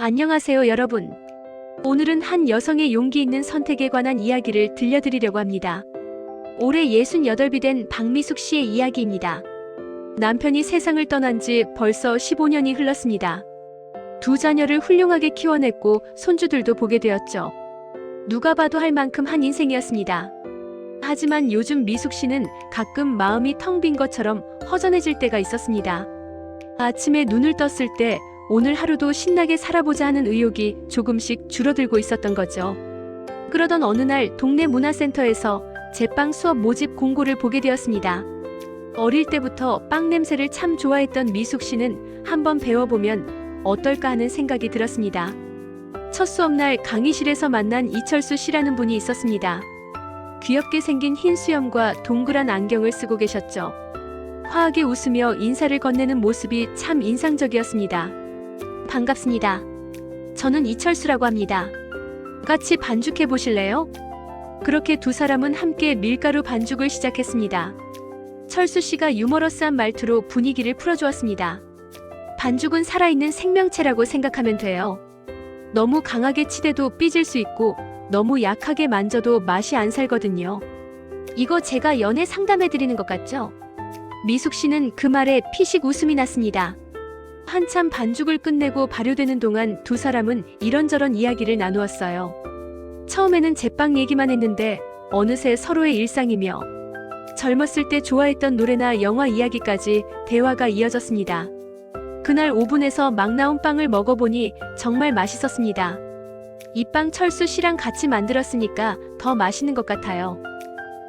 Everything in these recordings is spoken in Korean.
안녕하세요, 여러분. 오늘은 한 여성의 용기 있는 선택에 관한 이야기를 들려드리려고 합니다. 올해 68이 된 박미숙 씨의 이야기입니다. 남편이 세상을 떠난 지 벌써 15년이 흘렀습니다. 두 자녀를 훌륭하게 키워냈고 손주들도 보게 되었죠. 누가 봐도 할 만큼 한 인생이었습니다. 하지만 요즘 미숙 씨는 가끔 마음이 텅 빈 것처럼 허전해질 때가 있었습니다. 아침에 눈을 떴을 때 오늘 하루도 신나게 살아보자 하는 의욕이 조금씩 줄어들고 있었던 거죠. 그러던 어느 날 동네 문화센터에서 제빵 수업 모집 공고를 보게 되었습니다. 어릴 때부터 빵 냄새를 참 좋아했던 미숙 씨는 한번 배워보면 어떨까 하는 생각이 들었습니다. 첫 수업날 강의실에서 만난 이철수 씨라는 분이 있었습니다. 귀엽게 생긴 흰 수염과 동그란 안경을 쓰고 계셨죠. 화하게 웃으며 인사를 건네는 모습이 참 인상적이었습니다. 반갑습니다. 저는 이철수라고 합니다. 같이 반죽해 보실래요? 그렇게 두 사람은 함께 밀가루 반죽을 시작했습니다. 철수 씨가 유머러스한 말투로 분위기를 풀어주었습니다. 반죽은 살아있는 생명체라고 생각하면 돼요. 너무 강하게 치대도 삐질 수 있고 너무 약하게 만져도 맛이 안 살거든요. 이거 제가 연애 상담해드리는 것 같죠? 미숙 씨는 그 말에 피식 웃음이 났습니다. 한참 반죽을 끝내고 발효되는 동안 두 사람은 이런저런 이야기를 나누었어요. 처음에는 제빵 얘기만 했는데 어느새 서로의 일상이며 젊었을 때 좋아했던 노래나 영화 이야기까지 대화가 이어졌습니다. 그날 오븐에서 막 나온 빵을 먹어보니 정말 맛있었습니다. 이 빵 철수 씨랑 같이 만들었으니까 더 맛있는 것 같아요.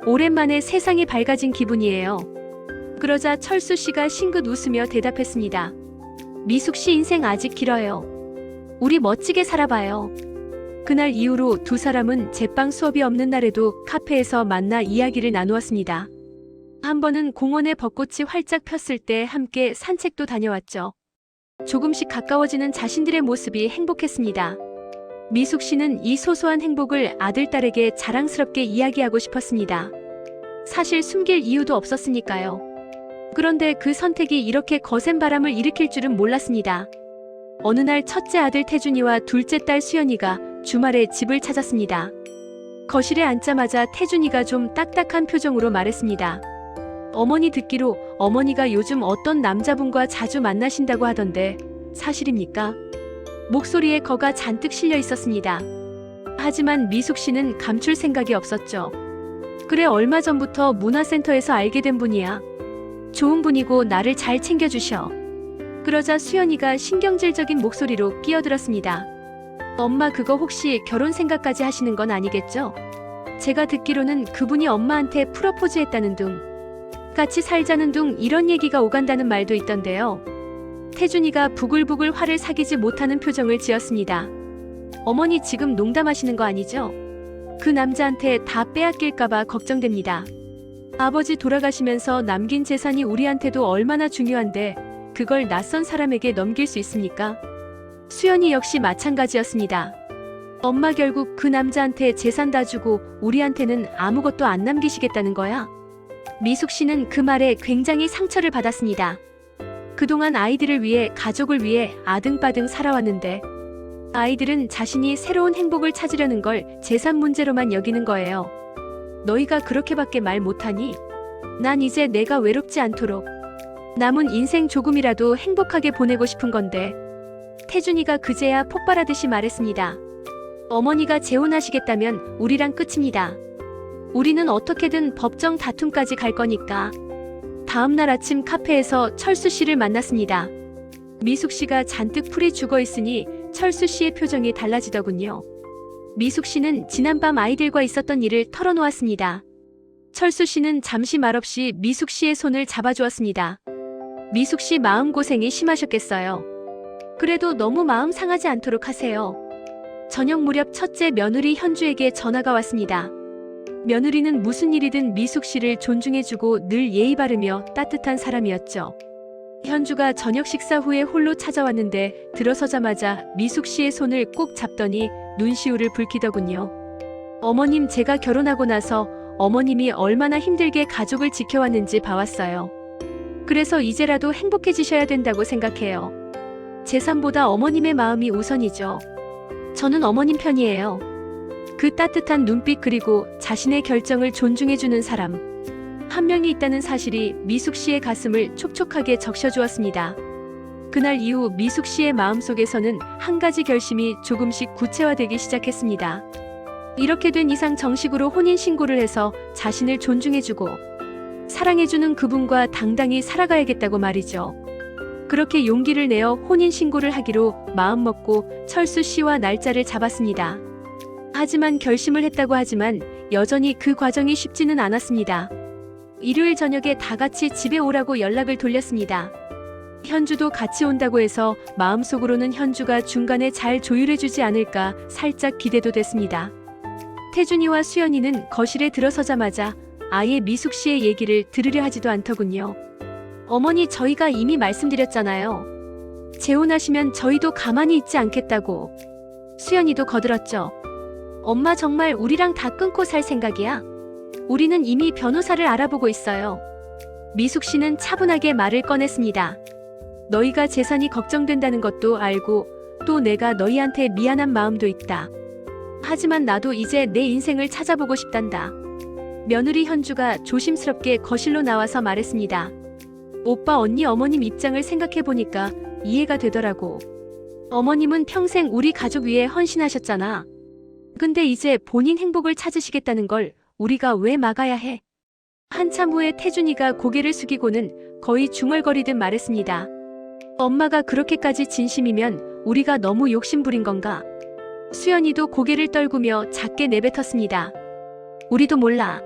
오랜만에 세상이 밝아진 기분이에요. 그러자 철수 씨가 싱긋 웃으며 대답했습니다. 미숙 씨 인생 아직 길어요. 우리 멋지게 살아봐요. 그날 이후로 두 사람은 제빵 수업이 없는 날에도 카페에서 만나 이야기를 나누었습니다. 한 번은 공원에 벚꽃이 활짝 폈을 때 함께 산책도 다녀왔죠. 조금씩 가까워지는 자신들의 모습이 행복했습니다. 미숙 씨는 이 소소한 행복을 아들, 딸에게 자랑스럽게 이야기하고 싶었습니다. 사실 숨길 이유도 없었으니까요. 그런데 그 선택이 이렇게 거센 바람을 일으킬 줄은 몰랐습니다. 어느 날 첫째 아들 태준이와 둘째 딸 수연이가 주말에 집을 찾았습니다. 거실에 앉자마자 태준이가 좀 딱딱한 표정으로 말했습니다. 어머니 듣기로 어머니가 요즘 어떤 남자분과 자주 만나신다고 하던데 사실입니까? 목소리에 거가 잔뜩 실려 있었습니다. 하지만 미숙 씨는 감출 생각이 없었죠. 그래, 얼마 전부터 문화센터에서 알게 된 분이야. 좋은 분이고 나를 잘 챙겨주셔. 그러자 수연이가 신경질적인 목소리로 끼어들었습니다. 엄마, 그거 혹시 결혼 생각까지 하시는 건 아니겠죠? 제가 듣기로는 그분이 엄마한테 프로포즈 했다는 둥, 같이 살자는 둥, 이런 얘기가 오간다는 말도 있던데요. 태준이가 부글부글 화를 사귀지 못하는 표정을 지었습니다. 어머니 지금 농담하시는 거 아니죠? 그 남자한테 다 빼앗길까봐 걱정됩니다. 아버지 돌아가시면서 남긴 재산이 우리한테도 얼마나 중요한데 그걸 낯선 사람에게 넘길 수 있습니까? 수연이 역시 마찬가지였습니다. 엄마, 결국 그 남자한테 재산 다 주고 우리한테는 아무것도 안 남기시겠다는 거야? 미숙 씨는 그 말에 굉장히 상처를 받았습니다. 그동안 아이들을 위해, 가족을 위해 아등바등 살아왔는데 아이들은 자신이 새로운 행복을 찾으려는 걸 재산 문제로만 여기는 거예요. 너희가 그렇게밖에 말 못하니? 난 이제 내가 외롭지 않도록 남은 인생 조금이라도 행복하게 보내고 싶은 건데. 태준이가 그제야 폭발하듯이 말했습니다. 어머니가 재혼하시겠다면 우리랑 끝입니다. 우리는 어떻게든 법정 다툼까지 갈 거니까. 다음날 아침 카페에서 철수 씨를 만났습니다. 미숙 씨가 잔뜩 풀이 죽어 있으니 철수 씨의 표정이 달라지더군요. 미숙 씨는 지난밤 아이들과 있었던 일을 털어놓았습니다. 철수 씨는 잠시 말없이 미숙 씨의 손을 잡아주었습니다. 미숙 씨 마음고생이 심하셨겠어요. 그래도 너무 마음 상하지 않도록 하세요. 저녁 무렵 첫째 며느리 현주에게 전화가 왔습니다. 며느리는 무슨 일이든 미숙 씨를 존중해주고 늘 예의 바르며 따뜻한 사람이었죠. 현주가 저녁 식사 후에 홀로 찾아왔는데 들어서자마자 미숙 씨의 손을 꼭 잡더니 눈시울을 붉히더군요. 어머님, 제가 결혼하고 나서 어머님이 얼마나 힘들게 가족을 지켜왔는지 봐왔어요. 그래서 이제라도 행복해지셔야 된다고 생각해요. 재산보다 어머님의 마음이 우선이죠. 저는 어머님 편이에요. 그 따뜻한 눈빛 그리고 자신의 결정을 존중해주는 사람 한 명이 있다는 사실이 미숙 씨의 가슴을 촉촉하게 적셔주었습니다. 그날 이후 미숙 씨의 마음속에서는 한 가지 결심이 조금씩 구체화되기 시작했습니다. 이렇게 된 이상 정식으로 혼인신고를 해서 자신을 존중해주고 사랑해주는 그분과 당당히 살아가야겠다고 말이죠. 그렇게 용기를 내어 혼인신고를 하기로 마음먹고 철수 씨와 날짜를 잡았습니다. 하지만 결심을 했다고 하지만 여전히 그 과정이 쉽지는 않았습니다. 일요일 저녁에 다 같이 집에 오라고 연락을 돌렸습니다. 현주도 같이 온다고 해서 마음속으로는 현주가 중간에 잘 조율해주지 않을까 살짝 기대도 됐습니다. 태준이와 수연이는 거실에 들어서자마자 아예 미숙 씨의 얘기를 들으려 하지도 않더군요. 어머니 저희가 이미 말씀드렸잖아요. 재혼하시면 저희도 가만히 있지 않겠다고. 수연이도 거들었죠. 엄마 정말 우리랑 다 끊고 살 생각이야? 우리는 이미 변호사를 알아보고 있어요. 미숙 씨는 차분하게 말을 꺼냈습니다. 너희가 재산이 걱정된다는 것도 알고 또 내가 너희한테 미안한 마음도 있다. 하지만 나도 이제 내 인생을 찾아보고 싶단다. 며느리 현주가 조심스럽게 거실로 나와서 말했습니다. 오빠 언니 어머님 입장을 생각해보니까 이해가 되더라고. 어머님은 평생 우리 가족 위해 헌신하셨잖아. 근데 이제 본인 행복을 찾으시겠다는 걸 우리가 왜 막아야 해? 한참 후에 태준이가 고개를 숙이고는 거의 중얼거리듯 말했습니다. 엄마가 그렇게까지 진심이면 우리가 너무 욕심부린 건가? 수연이도 고개를 떨구며 작게 내뱉었습니다. 우리도 몰라.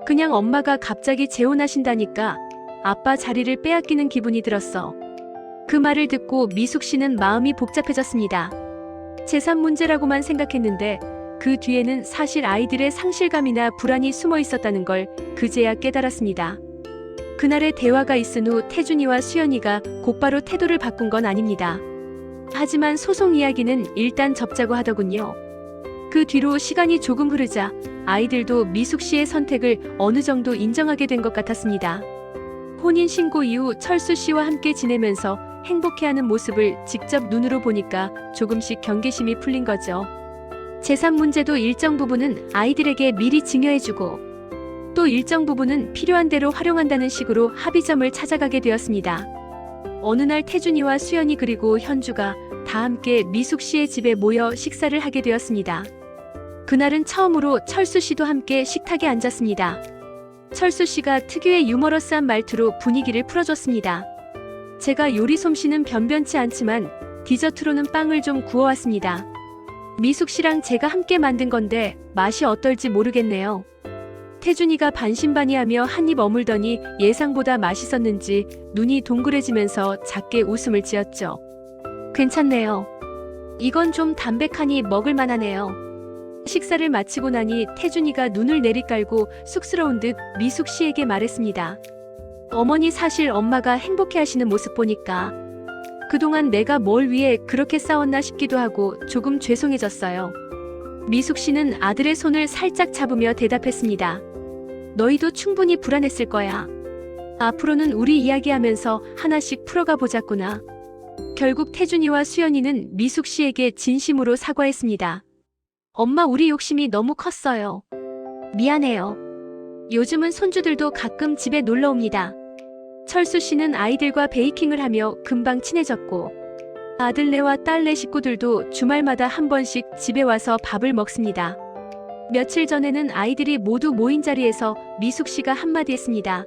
그냥 엄마가 갑자기 재혼하신다니까 아빠 자리를 빼앗기는 기분이 들었어. 그 말을 듣고 미숙 씨는 마음이 복잡해졌습니다. 재산 문제라고만 생각했는데 그 뒤에는 사실 아이들의 상실감이나 불안이 숨어 있었다는 걸 그제야 깨달았습니다. 그날의 대화가 있은 후 태준이와 수연이가 곧바로 태도를 바꾼 건 아닙니다. 하지만 소송 이야기는 일단 접자고 하더군요. 그 뒤로 시간이 조금 흐르자 아이들도 미숙 씨의 선택을 어느 정도 인정하게 된 것 같았습니다. 혼인신고 이후 철수 씨와 함께 지내면서 행복해하는 모습을 직접 눈으로 보니까 조금씩 경계심이 풀린 거죠. 재산 문제도 일정 부분은 아이들에게 미리 증여해주고 또 일정 부분은 필요한 대로 활용한다는 식으로 합의점을 찾아가게 되었습니다. 어느 날 태준이와 수연이 그리고 현주가 다 함께 미숙 씨의 집에 모여 식사를 하게 되었습니다. 그날은 처음으로 철수 씨도 함께 식탁에 앉았습니다. 철수 씨가 특유의 유머러스한 말투로 분위기를 풀어줬습니다. 제가 요리 솜씨는 변변치 않지만 디저트로는 빵을 좀 구워왔습니다. 미숙 씨랑 제가 함께 만든 건데 맛이 어떨지 모르겠네요. 태준이가 반신반의하며 한입 어물더니 예상보다 맛있었는지 눈이 동그래지면서 작게 웃음을 지었죠. 괜찮네요. 이건 좀 담백하니 먹을만하네요. 식사를 마치고 나니 태준이가 눈을 내리깔고 쑥스러운 듯 미숙 씨에게 말했습니다. 어머니 사실 엄마가 행복해하시는 모습 보니까 그동안 내가 뭘 위해 그렇게 싸웠나 싶기도 하고 조금 죄송해졌어요. 미숙 씨는 아들의 손을 살짝 잡으며 대답했습니다. 너희도 충분히 불안했을 거야. 앞으로는 우리 이야기하면서 하나씩 풀어가 보자꾸나. 결국 태준이와 수연이는 미숙 씨에게 진심으로 사과했습니다. 엄마 우리 욕심이 너무 컸어요. 미안해요. 요즘은 손주들도 가끔 집에 놀러 옵니다. 철수 씨는 아이들과 베이킹을 하며 금방 친해졌고 아들네와 딸네 식구들도 주말마다 한 번씩 집에 와서 밥을 먹습니다. 며칠 전에는 아이들이 모두 모인 자리에서 미숙 씨가 한마디 했습니다.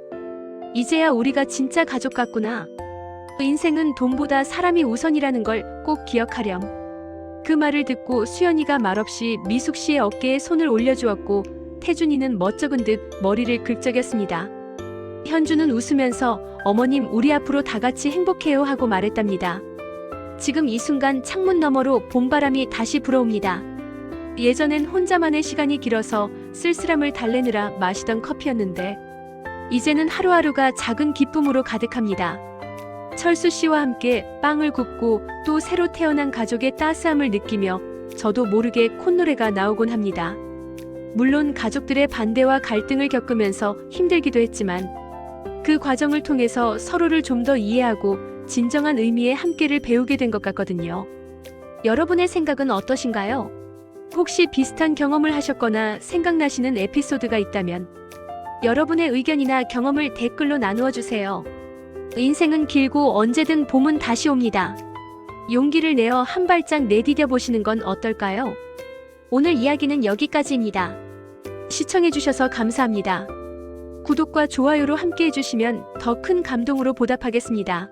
이제야 우리가 진짜 가족 같구나. 인생은 돈보다 사람이 우선이라는 걸 꼭 기억하렴. 그 말을 듣고 수연이가 말없이 미숙 씨의 어깨에 손을 올려주었고 태준이는 멋쩍은 듯 머리를 긁적였습니다. 현주는 웃으면서 어머님 우리 앞으로 다 같이 행복해요 하고 말했답니다. 지금 이 순간 창문 너머로 봄바람이 다시 불어옵니다. 예전엔 혼자만의 시간이 길어서 쓸쓸함을 달래느라 마시던 커피였는데 이제는 하루하루가 작은 기쁨으로 가득합니다. 철수 씨와 함께 빵을 굽고 또 새로 태어난 가족의 따스함을 느끼며 저도 모르게 콧노래가 나오곤 합니다. 물론 가족들의 반대와 갈등을 겪으면서 힘들기도 했지만 그 과정을 통해서 서로를 좀 더 이해하고 진정한 의미의 함께를 배우게 된 것 같거든요. 여러분의 생각은 어떠신가요? 혹시 비슷한 경험을 하셨거나 생각나시는 에피소드가 있다면 여러분의 의견이나 경험을 댓글로 나누어 주세요. 인생은 길고 언제든 봄은 다시 옵니다. 용기를 내어 한 발짝 내디뎌 보시는 건 어떨까요? 오늘 이야기는 여기까지입니다. 시청해주셔서 감사합니다. 구독과 좋아요로 함께 해주시면 더 큰 감동으로 보답하겠습니다.